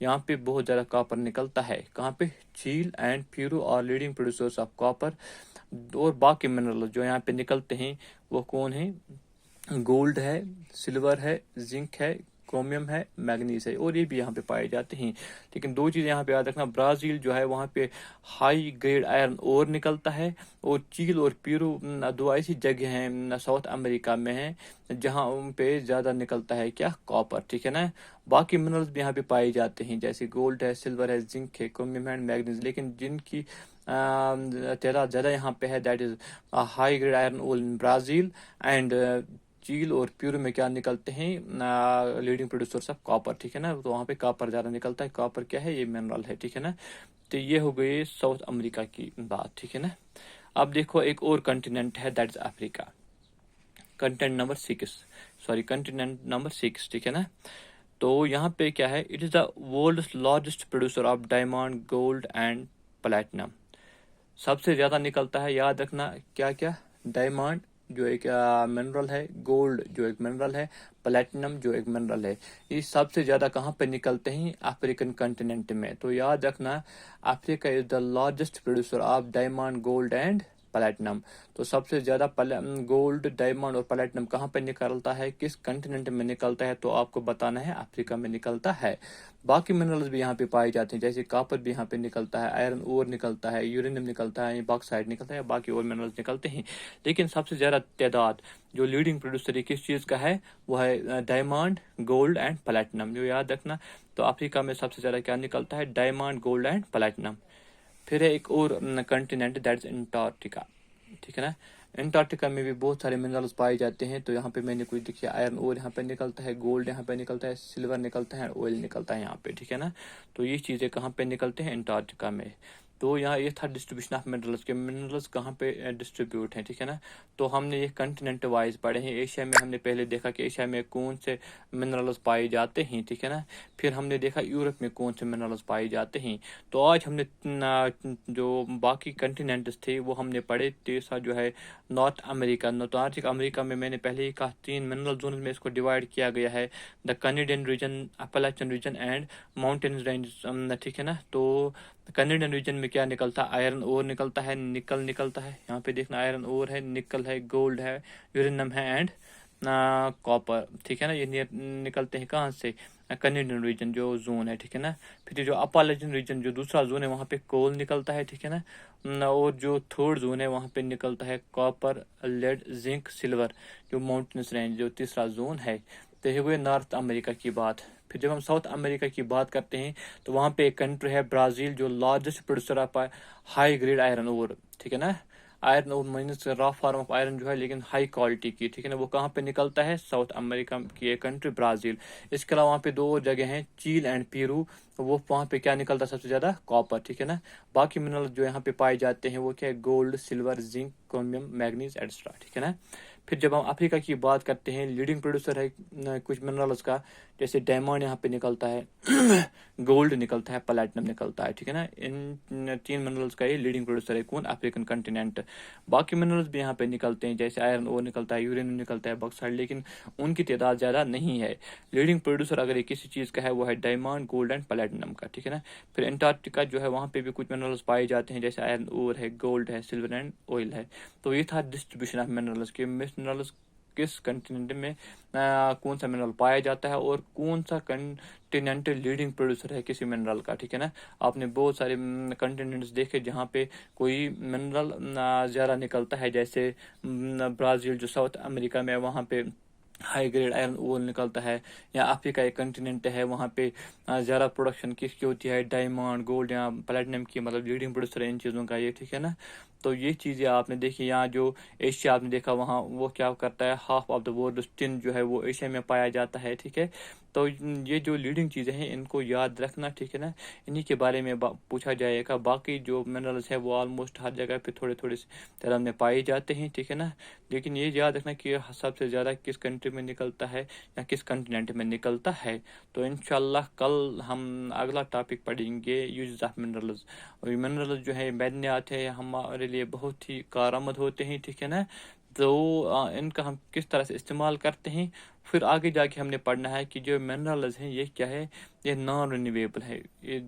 یہاں پہ بہت زیادہ کاپر نکلتا ہے. کہاں پہ؟ Chile and Peru are leading producers of copper. اور باقی منرل جو یہاں پہ نکلتے ہیں وہ کون ہیں؟ گولڈ ہے، سلور ہے، زنک ہے، کرومیم ہے، میگنیز ہے، اور یہ بھی یہاں پہ پائے جاتے ہیں. لیکن دو چیزیں یہاں پہ یاد رکھنا، برازیل جو ہے وہاں پہ ہائی گریڈ آئرن اور نکلتا ہے، اور چیل اور پیرو دو ایسی جگہ ہیں ساؤتھ امریکہ میں ہیں جہاں پہ زیادہ نکلتا ہے کیا؟ کاپر. ٹھیک ہے نا. باقی منرلز بھی یہاں پہ پائے جاتے ہیں جیسے گولڈ ہے، سلور ہے، زنک ہے، کرومیم ہے، میگنیز. لیکن جن کی تعداد زیادہ یہاں پہ ہے that is high grade iron اور ان برازیل. اینڈ چیل اور پیورو میں کیا نکلتے ہیں؟ Leading producers of copper. ٹھیک ہے نا. تو وہاں پہ کاپر زیادہ نکلتا ہے. کاپر کیا ہے؟ یہ منرل ہے. ٹھیک ہے نا. تو یہ ہو گئی ساؤتھ امریکہ کی بات. ٹھیک ہے نا. اب دیکھو ایک اور کنٹیننٹ ہے دیٹ از افریقہ. کنٹیننٹ نمبر 6. ٹھیک ہے نا. تو یہاں پہ کیا ہے؟ It is the world's largest producer of diamond, gold and platinum. سب سے زیادہ نکلتا ہے، یاد رکھنا کیا کیا؟ ڈائمنڈ جو ایک منرل ہے، گولڈ جو ایک منرل ہے، پلیٹنم جو ایک منرل ہے. یہ سب سے زیادہ کہاں پہ نکلتے ہیں؟ افریقن کنٹیننٹ میں. تو یاد رکھنا Africa is the largest producer of diamond, gold and platinum. تو سب سے زیادہ گولڈ، ڈائمنڈ اور پلیٹنم کہاں پہ نکلتا ہے؟ کس کنٹیننٹ میں نکلتا ہے؟ تو آپ کو بتانا ہے افریقہ میں نکلتا ہے. باقی منرلز بھی یہاں پہ پائے جاتے ہیں جیسے کاپر بھی یہاں پہ نکلتا ہے، آئرن اور نکلتا ہے، یورینیم نکلتا ہے، باکسائٹ نکلتا ہے، باقی اور منرلز نکلتے ہیں. لیکن سب سے زیادہ تعداد جو لیڈنگ پروڈیوسر کس چیز کا ہے وہ ہے ڈائمنڈ، گولڈ اینڈ پلیٹنم. جو یاد رکھنا. تو افریقہ میں سب سے زیادہ کیا نکلتا ہے؟ Diamond, gold and platinum. پھر ہے ایک اور کنٹیننٹ دیٹ از انٹارکٹیکا. ٹھیک ہے نا. انٹارکٹیکا میں بھی بہت سارے منرلز پائے جاتے ہیں. تو یہاں پہ میں نے کچھ دکھیا، آئرن اور یہاں پہ نکلتا ہے، گولڈ یہاں پہ نکلتا ہے، سلور نکلتا ہے، آئل نکلتا ہے یہاں پہ. ٹھیک ہے نا. تو یہ چیزیں کہاں پہ نکلتے ہیں؟ انٹارکٹیکا میں. تو یہاں یہ تھا ڈسٹریبیوشن آف منرلز کے منرلز کہاں پہ ڈسٹریبیوٹ ہیں. ٹھیک ہے نا. تو ہم نے یہ کنٹیننٹ وائز پڑھے ہیں. ایشیا میں ہم نے پہلے دیکھا کہ ایشیا میں کون سے منرلز پائے جاتے ہیں. ٹھیک ہے نا. پھر ہم نے دیکھا یورپ میں کون سے منرلز پائے جاتے ہیں. تو آج ہم نے جو باقی کنٹیننٹس تھے وہ ہم نے پڑھے. تیسرا جو ہے نارتھ امریکہ. نارتھ امریکہ میں نے پہلے ہی کہا 3 منرل زونز میں اس کو ڈیوائڈ کیا گیا ہے، the Canadian region, Appalachian region and mountains range. ٹھیک ہے نا. تو کینیڈین ریجن میں کیا نکلتا ہے؟ آئرن اور نکلتا ہے، نکل نکلتا ہے. یہاں پہ دیکھنا آئرن اور ہے، نکل ہے، گولڈ ہے، یورینیم ہے اینڈ کاپر. ٹھیک ہے نا. یہ نکلتے ہیں کہاں سے؟ کینیڈین ریجن جو زون ہے. ٹھیک ہے نا. پھر جو اپالاچن ریجن جو دوسرا زون ہے وہاں پہ کول نکلتا ہے. ٹھیک ہے نا. اور جو تھرڈ زون ہے وہاں پہ نکلتا ہے کاپر، لیڈ، زنک، سلور. جو ماؤنٹینس رینج جو تیسرا زون ہے. تو یہ ہوئے نارتھ امریکہ کی بات. پھر جب ہم ساؤتھ امریکہ کی بات کرتے ہیں تو وہاں پہ ایک کنٹری ہے برازیل جو largest producer of high grade iron اور. ٹھیک ہے نا. آئرن اور means raw form of iron جو ہے لیکن ہائی کوالٹی کی. ٹھیک ہے نا. وہ کہاں پہ نکلتا ہے؟ ساؤتھ امریکہ کی ایک کنٹری برازیل. اس کے علاوہ وہاں پہ 2 اور جگہ ہیں، چیل اینڈ پیرو. وہ وہاں پہ کیا نکلتا ہے؟ سب سے زیادہ کاپر. ٹھیک ہے نا. باقی منرل جو یہاں پہ پائے جاتے ہیں وہ کیا ہے؟ Gold, silver, zinc, chromium, manganese etcetera. ٹھیک ہے نا. پھر جب ہم افریقہ کی بات کرتے ہیں، لیڈنگ پروڈیوسر ہے کچھ منرلز کا، جیسے ڈائمنڈ یہاں پہ نکلتا ہے، گولڈ نکلتا ہے، پلیٹنم نکلتا ہے. ٹھیک ہے نا. ان 3 منرلز کا یہ لیڈنگ پروڈیوسر ہے. کون؟ افریقن کنٹیننٹ. باقی منرلز بھی یہاں پہ نکلتے ہیں جیسے آئرن اور نکلتا ہے، یورینیم نکلتا ہے، باکسائٹ. لیکن ان کی تعداد زیادہ نہیں ہے. لیڈنگ پروڈیوسر اگر یہ کسی چیز کا ہے وہ ہے ڈائمنڈ، گولڈ اینڈ پلیٹنم کا. ٹھیک ہے نا. پھر انٹارکٹیکا جو ہے وہاں پہ بھی کچھ منرلز پائے جاتے ہیں جیسے آئرن اور ہے، گولڈ ہے، سلور اینڈ آئل ہے. تو یہ تھا ڈسٹریبیوشن آف منرلز کے. منرلز کس کنٹیننٹ میں کون سا منرل پایا جاتا ہے اور کون سا کنٹیننٹ لیڈنگ پروڈیوسر ہے کسی منرل کا. ٹھیک ہے نا. آپ نے بہت سارے کنٹیننٹس دیکھے جہاں پہ کوئی منرل زیادہ نکلتا ہے، جیسے برازیل جو ساؤتھ امریکہ میں وہاں پہ ہائی گریڈ آئرن اور نکلتا ہے، یا افریقہ ایک کنٹیننٹ ہے وہاں پہ زیادہ پروڈکشن کس کی ہوتی ہے؟ ڈائمنڈ، گولڈ یا پلیٹنم کی. مطلب لیڈنگ پروڈیوسر ہے ان چیزوں کا یہ. ٹھیک ہے نا. تو یہ چیزیں آپ نے دیکھی. یہاں جو ایشیا آپ نے دیکھا وہاں وہ کیا کرتا ہے؟ Half of the world tin جو ہے وہ ایشیا میں پایا جاتا ہے. ٹھیک ہے. تو یہ جو لیڈنگ چیزیں ہیں ان کو یاد رکھنا. ٹھیک ہے نا. انہی کے بارے میں پوچھا جائے گا. باقی جو منرلز ہیں وہ آلموسٹ ہر جگہ پہ تھوڑے تھوڑے تعداد میں پائے جاتے ہیں. ٹھیک ہے نا. لیکن یہ یاد رکھنا کہ سب سے زیادہ کس کنٹری میں نکلتا ہے یا کس کنٹیننٹ میں نکلتا ہے. تو انشاءاللہ کل ہم اگلا ٹاپک پڑھیں گے یوزز آف منرلز. اور یہ منرلز جو ہے معدنیات ہے ہمارے لیے بہت ہی کارآمد ہوتے ہیں. ٹھیک ہے نا. تو ان کا ہم کس طرح سے استعمال کرتے ہیں. پھر آگے جا کے ہم نے پڑھنا ہے کہ جو منرلز ہیں یہ کیا ہے, یہ نان رینیویبل ہے.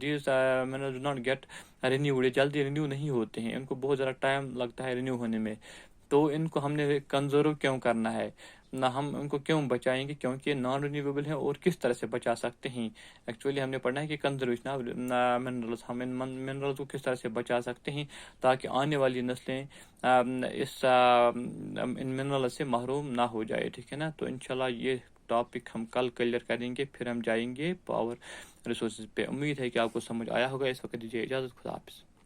These minerals do not get renewed, یہ جلدی رینیو نہیں ہوتے ہیں, ان کو بہت زیادہ ٹائم لگتا ہے رینیو ہونے میں. تو ان کو ہم نے کنزرو کیوں کرنا ہے, نہ ہم ان کو کیوں بچائیں گے, کیونکہ نان رینیویبل ہیں, اور کس طرح سے بچا سکتے ہیں. ایکچولی ہم نے پڑھنا ہے کہ کنزرویشن آف منرلز, ہم ان منرلز کو کس طرح سے بچا سکتے ہیں تاکہ آنے والی نسلیں ان منرل سے محروم نہ ہو جائے. ٹھیک ہے نا. تو انشاءاللہ یہ ٹاپک ہم کل کلیئر کریں گے, پھر ہم جائیں گے پاور ریسورسز پہ. امید ہے کہ آپ کو سمجھ آیا ہوگا. اس وقت دیجیے اجازت, خدا حافظ.